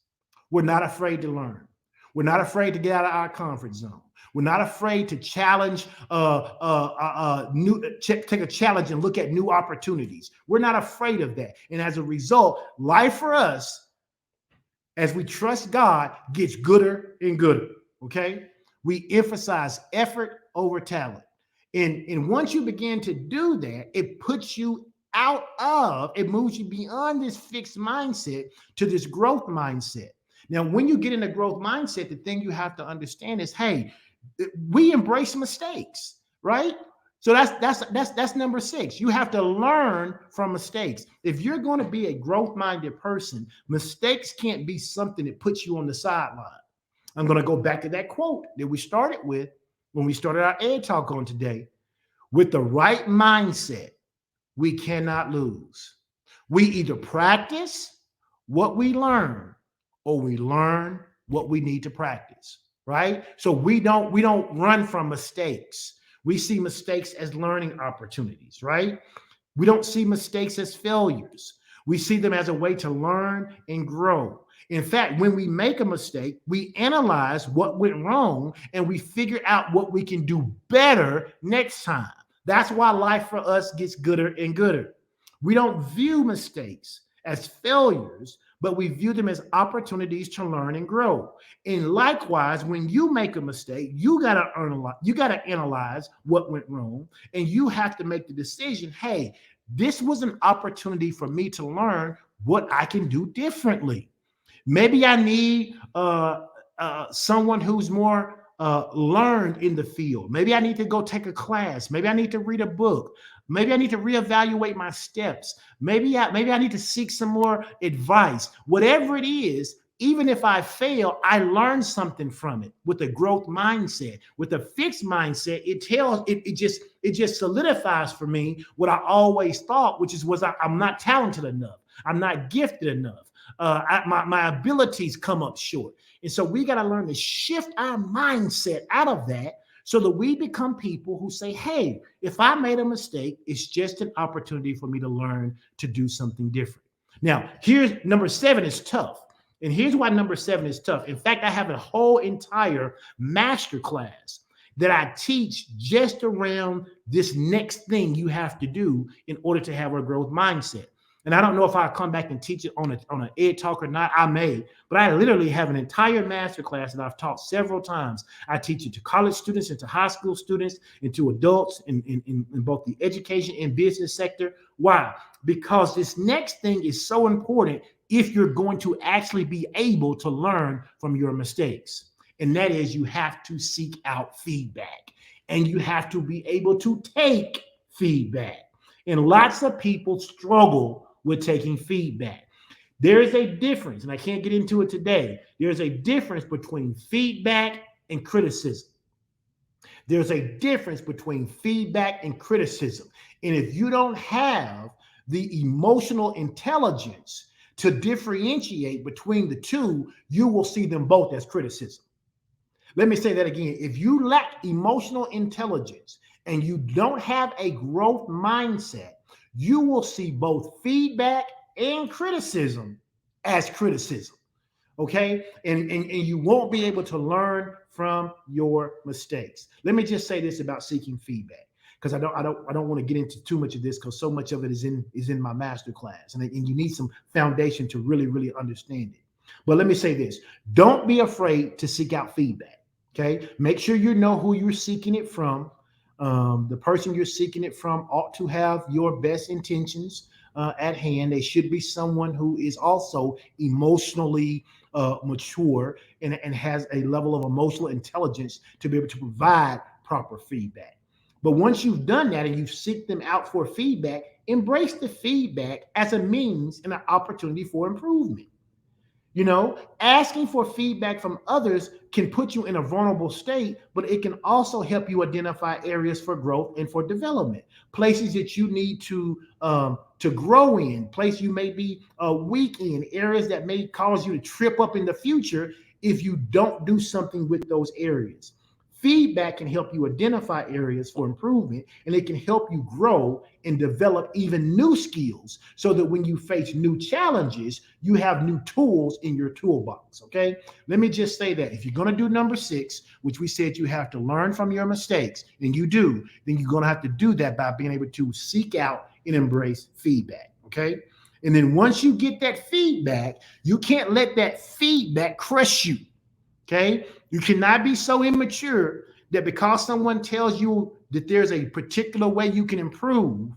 We're not afraid to learn. We're not afraid to get out of our comfort zone. We're not afraid to challenge, take a challenge and look at new opportunities. We're not afraid of that. And as a result, life for us, as we trust God, gets gooder and gooder. Okay? We emphasize effort over talent. And once you begin to do that, it puts you it moves you beyond this fixed mindset to this growth mindset. Now, when you get in a growth mindset, the thing you have to understand is, hey, we embrace mistakes, right? So that's number 6. You have to learn from mistakes. If you're going to be a growth-minded person, mistakes can't be something that puts you on the sideline. I'm going to go back to that quote that we started with when we started our Ed Talk on today. With the right mindset, we cannot lose. We either practice what we learn or we learn what we need to practice, right? So we don't run from mistakes. We see mistakes as learning opportunities, right? We don't see mistakes as failures. We see them as a way to learn and grow. In fact, when we make a mistake, we analyze what went wrong and we figure out what we can do better next time. That's why life for us gets gooder and gooder. We don't view mistakes as failures, but we view them as opportunities to learn and grow. And likewise, when you make a mistake, you got to analyze what went wrong, and you have to make the decision, hey, this was an opportunity for me to learn what I can do differently. Maybe I need someone who's more learned in the field. Maybe I need to go take a class. Maybe I need to read a book. Maybe I need to reevaluate my steps. Maybe I need to seek some more advice. Whatever it is, even if I fail, I learn something from it with a growth mindset. With a fixed mindset, it just solidifies for me what I always thought, which is I'm not talented enough. I'm not gifted enough. My abilities come up short. And so we got to learn to shift our mindset out of that so that we become people who say, hey, if I made a mistake, it's just an opportunity for me to learn to do something different. Now, here's number 7 is tough. And here's why number 7 is tough. In fact, I have a whole entire masterclass that I teach just around this next thing you have to do in order to have a growth mindset. And I don't know if I'll come back and teach it on an Ed Talk or not. I may, but I literally have an entire masterclass that I've taught several times. I teach it to college students and to high school students and to adults in both the education and business sector. Why? Because this next thing is so important if you're going to actually be able to learn from your mistakes. And that is, you have to seek out feedback and you have to be able to take feedback. And lots of people struggle with taking feedback. There is a difference, and I can't get into it today. There's a difference between feedback and criticism. There's a difference between feedback and criticism. And if you don't have the emotional intelligence to differentiate between the two, you will see them both as criticism. Let me say that again. If you lack emotional intelligence and you don't have a growth mindset, you will see both feedback and criticism as criticism. Okay, and you won't be able to learn from your mistakes. Let me just say this about seeking feedback, because I don't want to get into too much of this, because so much of it is in my master class, and you need some foundation to really understand it. But let me say this: don't be afraid to seek out feedback. Okay, make sure you know who you're seeking it from. The person you're seeking it from ought to have your best intentions at hand. They should be someone who is also emotionally mature, and has a level of emotional intelligence to be able to provide proper feedback. But once you've done that and you seek them out for feedback, embrace the feedback as a means and an opportunity for improvement. Asking for feedback from others can put you in a vulnerable state, but it can also help you identify areas for growth and for development, places that you need to grow in, places you may be weak in, areas that may cause you to trip up in the future if you don't do something with those areas. Feedback can help you identify areas for improvement, and it can help you grow and develop even new skills, so that when you face new challenges, you have new tools in your toolbox. Okay. Let me just say that if you're going to do number 6, which we said you have to learn from your mistakes, and you do, then you're going to have to do that by being able to seek out and embrace feedback. Okay. And then once you get that feedback, you can't let that feedback crush you. Okay. You cannot be so immature that because someone tells you that there's a particular way you can improve,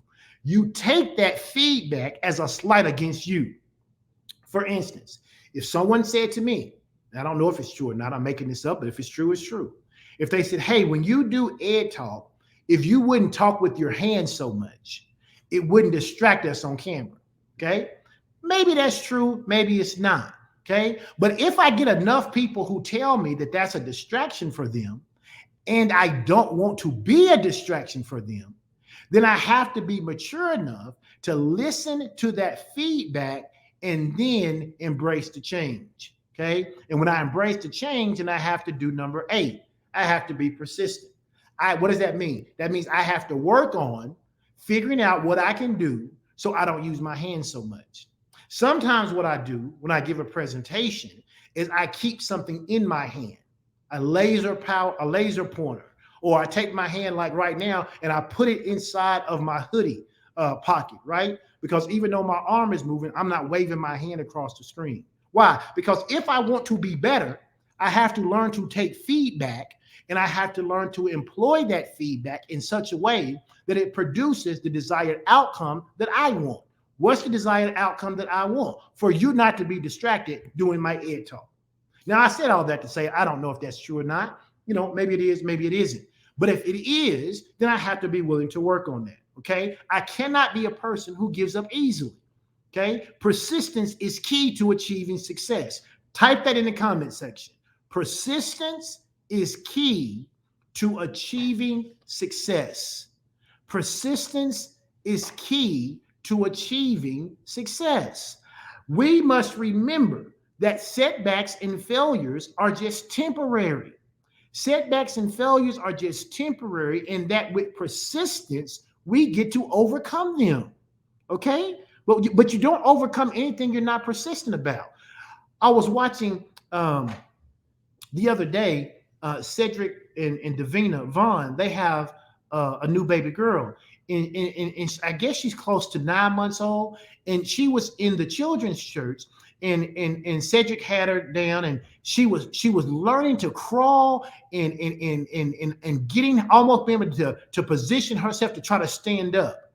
you take that feedback as a slight against you. For instance, if someone said to me, and I don't know if it's true or not, I'm making this up, but if it's true, it's true. If they said, hey, when you do Ed Talk, if you wouldn't talk with your hands so much, it wouldn't distract us on camera. Okay. Maybe that's true. Maybe it's not. Okay. But if I get enough people who tell me that that's a distraction for them, and I don't want to be a distraction for them, then I have to be mature enough to listen to that feedback and then embrace the change. Okay. And when I embrace the change, then I have to do number 8. I have to be persistent. What does that mean? That means I have to work on figuring out what I can do so I don't use my hands so much. Sometimes what I do when I give a presentation is I keep something in my hand, a laser pointer, or I take my hand like right now and I put it inside of my hoodie pocket, right? Because even though my arm is moving, I'm not waving my hand across the screen. Why? Because if I want to be better, I have to learn to take feedback, and I have to learn to employ that feedback in such a way that it produces the desired outcome that I want. What's the desired outcome that I want? For you not to be distracted doing my Ed Talk. Now, I said all that to say I don't know if that's true or not. Maybe it is, maybe it isn't. But if it is, then I have to be willing to work on that. Okay. I cannot be a person who gives up easily. Okay. Persistence is key to achieving success. Type that in the comment section. Persistence is key to achieving success. Persistence is key to achieving success. We must remember that setbacks and failures are just temporary. Setbacks and failures are just temporary, and that with persistence, we get to overcome them. Okay? But you don't overcome anything you're not persistent about. I was watching the other day, Cedric and Davina Vaughn, they have a new baby girl. And I guess she's close to 9 months old. And she was in the children's church, and Cedric had her down, and she was learning to crawl and getting almost being able to position herself to try to stand up.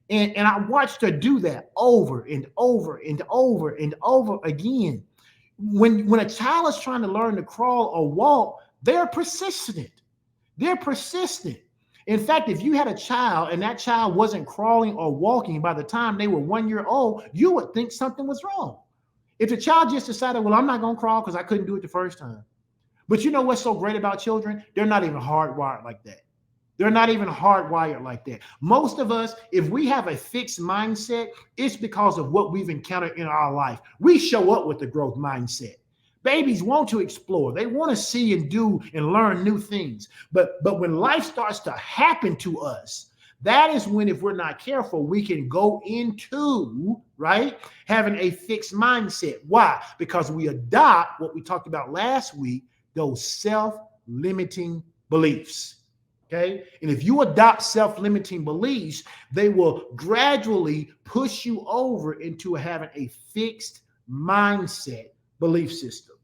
And I watched her do that over and over and over and over again. When a child is trying to learn to crawl or walk, they're persistent. They're persistent. In fact, if you had a child and that child wasn't crawling or walking by the time they were 1 year old, you would think something was wrong. If the child just decided, well, I'm not going to crawl because I couldn't do it the first time. But you know what's so great about children? They're not even hardwired like that. They're not even hardwired like that. Most of us, if we have a fixed mindset, it's because of what we've encountered in our life. We show up with the growth mindset. Babies want to explore. They want to see and do and learn new things. But when life starts to happen to us, that is when, if we're not careful, we can go into, right, having a fixed mindset. Why? Because we adopt what we talked about last week, those self-limiting beliefs. Okay. And if you adopt self-limiting beliefs, they will gradually push you over into having a fixed mindset belief system.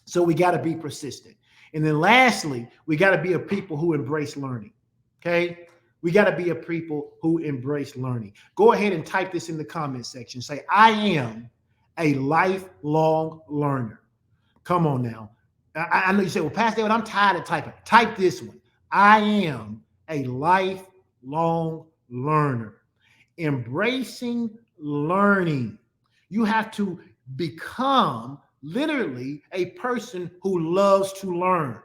So we got to be persistent. And then lastly, we got to be a people who embrace learning. Okay. We got to be a people who embrace learning. Go ahead and type this in the comment section. Say, I am a lifelong learner. Come on now. I know you say, well, Pastor David, I'm tired of typing. Type this one. I am a lifelong learner. Embracing learning. You have to become literally a person who loves to learn,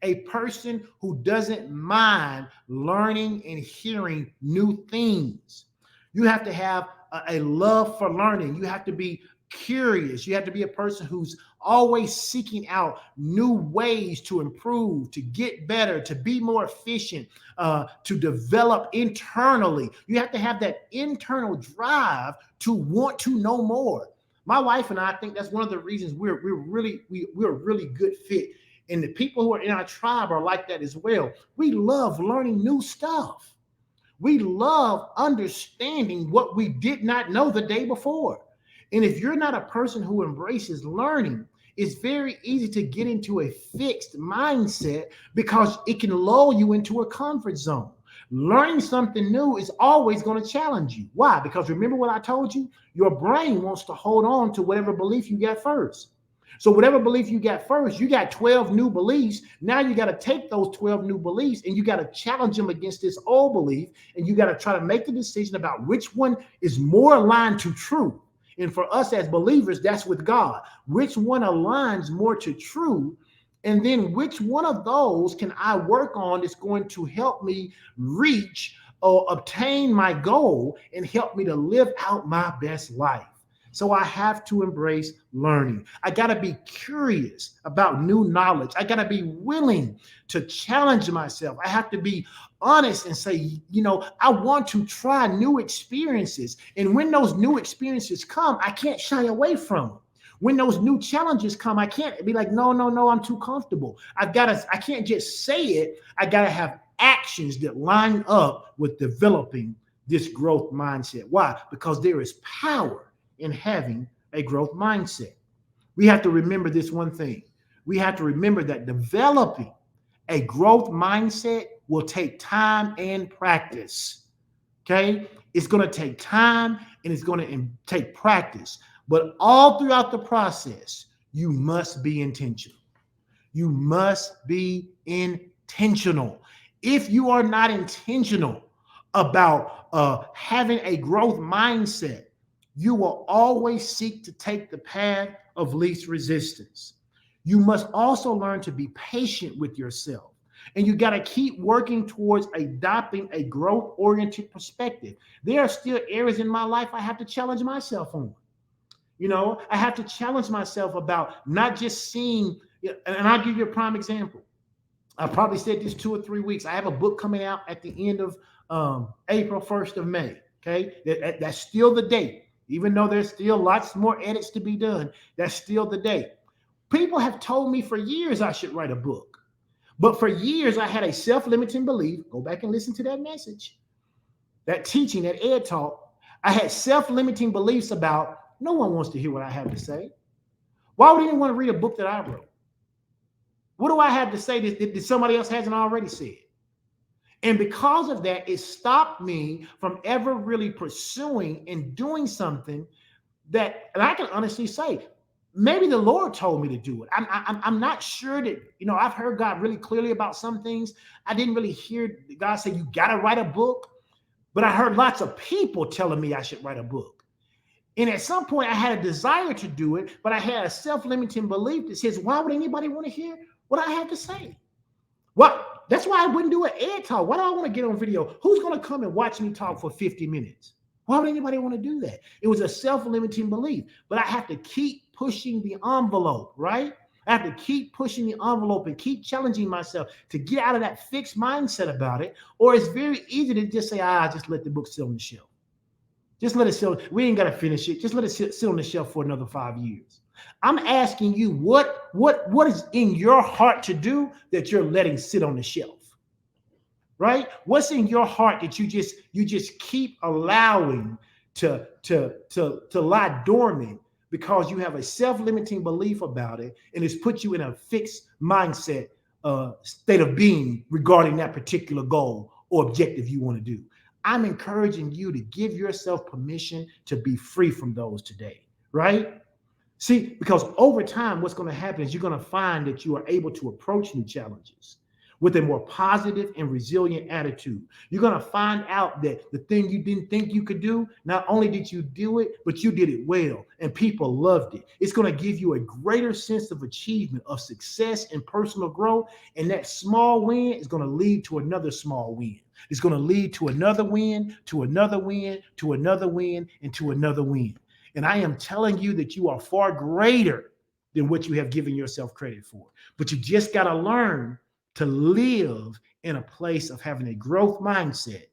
a person who doesn't mind learning and hearing new things. You have to have a love for learning. You have to be curious. You have to be a person who's always seeking out new ways to improve, to get better, to be more efficient, to develop internally. You have to have that internal drive to want to know more. My wife and I think that's one of the reasons we're a really good fit. And the people who are in our tribe are like that as well. We love learning new stuff. We love understanding what we did not know the day before. And if you're not a person who embraces learning, it's very easy to get into a fixed mindset because it can lull you into a comfort zone. Learning something new is always going to challenge you. Why? Because remember what I told you? Your brain wants to hold on to whatever belief you got first. So whatever belief you got first, you got 12 new beliefs. Now you got to take those 12 new beliefs and you got to challenge them against this old belief. And you got to try to make the decision about which one is more aligned to truth. And for us as believers, that's with God. Which one aligns more to truth? And then which one of those can I work on that's going to help me reach or obtain my goal and help me to live out my best life? So I have to embrace learning. I got to be curious about new knowledge. I got to be willing to challenge myself. I have to be honest and say, I want to try new experiences. And when those new experiences come, I can't shy away from them. When those new challenges come, I can't be like, no, I'm too comfortable. I can't just say it. I got to have actions that line up with developing this growth mindset. Why? Because there is power in having a growth mindset. We have to remember this one thing. We have to remember that developing a growth mindset will take time and practice. Okay? It's going to take time and it's going to take practice. But all throughout the process, you must be intentional. You must be intentional. If you are not intentional about having a growth mindset, you will always seek to take the path of least resistance. You must also learn to be patient with yourself. And you got to keep working towards adopting a growth-oriented perspective. There are still areas in my life I have to challenge myself on. I have to challenge myself about not just seeing, and I'll give you a prime example. I probably said this 2 or 3 weeks. I have a book coming out at the end of April, 1st of May. Okay. That's still the date. Even though there's still lots more edits to be done, that's still the date. People have told me for years I should write a book. But for years, I had a self-limiting belief. Go back and listen to that message, that teaching, that ed talk. I had self-limiting beliefs about no one wants to hear what I have to say. Why would anyone read a book that I wrote? What do I have to say that somebody else hasn't already said? And because of that, it stopped me from ever really pursuing and doing something that, and I can honestly say, maybe the Lord told me to do it. I'm not sure that, I've heard God really clearly about some things. I didn't really hear God say, you got to write a book. But I heard lots of people telling me I should write a book. And at some point I had a desire to do it, but I had a self-limiting belief that says, why would anybody want to hear what I have to say? Well, that's why I wouldn't do an ed talk. Why do I want to get on video? Who's going to come and watch me talk for 50 minutes? Why would anybody want to do that? It was a self-limiting belief, but I have to keep pushing the envelope, right? I have to keep pushing the envelope and keep challenging myself to get out of that fixed mindset about it. Or it's very easy to just say, just let the book sit on the shelf. Just let it sit. We ain't got to finish it. Just let it sit on the shelf for another 5 years. I'm asking you, what is in your heart to do that you're letting sit on the shelf? Right? What's in your heart that you just keep allowing to lie dormant because you have a self-limiting belief about it, and it's put you in a fixed mindset state of being regarding that particular goal or objective you want to do? I'm encouraging you to give yourself permission to be free from those today, right? See, because over time, what's going to happen is you're going to find that you are able to approach new challenges with a more positive and resilient attitude. You're going to find out that the thing you didn't think you could do, not only did you do it, but you did it well, and people loved it. It's going to give you a greater sense of achievement, of success and personal growth, and that small win is going to lead to another small win. It's going to lead to another win, to another win, to another win, and to another win. And I am telling you that you are far greater than what you have given yourself credit for. But you just got to learn to live in a place of having a growth mindset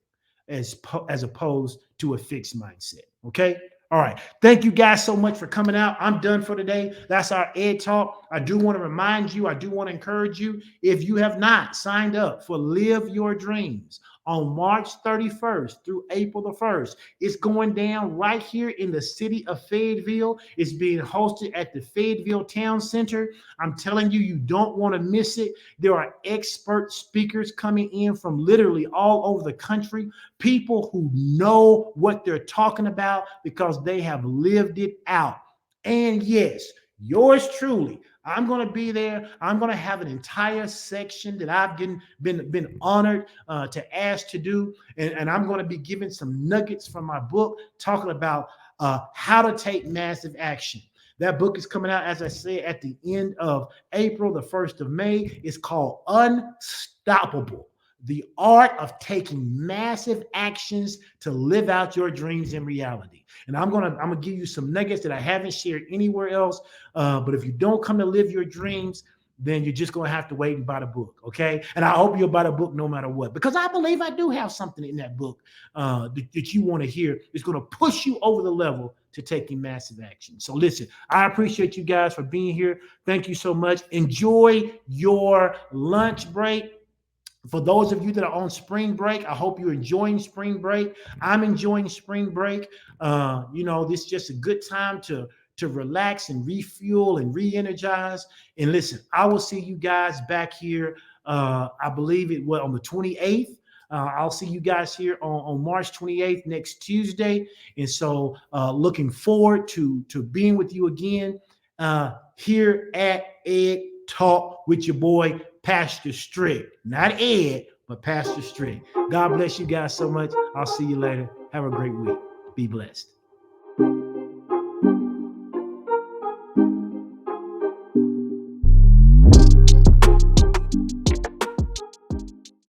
as opposed to a fixed mindset. Okay? All right. Thank you guys so much for coming out. I'm done for today. That's our Ed Talk. I do want to remind you, I do want to encourage you, if you have not signed up for Live Your Dreams on March 31st through April the 1st, it's going down right here in the city of Fayetteville. It's being hosted at the Fayetteville Town Center. I'm telling you, you don't want to miss it. There are expert speakers coming in from literally all over the country, people who know what they're talking about because they have lived it out. And yes, yours truly, I'm going to be there. I'm going to have an entire section that I've been honored to ask to do. And I'm going to be giving some nuggets from my book talking about how to take massive action. That book is coming out, as I said, at the end of April, the 1st of May. It's called Unstoppable: The Art of Taking Massive Actions to Live Out Your Dreams in Reality. And I'm gonna give you some nuggets that I haven't shared anywhere else. But if you don't come to live your dreams, then you're just gonna have to wait and buy the book, okay? And I hope you'll buy the book no matter what, because I believe I do have something in that book that you want to hear. It's gonna push you over the level to taking massive action. So listen, I appreciate you guys for being here. Thank you so much. Enjoy your lunch break. For those of you that are on spring break, I hope you're enjoying spring break. I'm enjoying spring break. This is just a good time to relax and refuel and re-energize. And listen, I will see you guys back here. I believe it was on the 28th. I'll see you guys here on March 28th, next Tuesday. And so looking forward to being with you again here at Ed Talk with your boy, Pastor Strick. Not Ed, but Pastor Strick. God bless you guys so much. I'll see you later. Have a great week. Be blessed.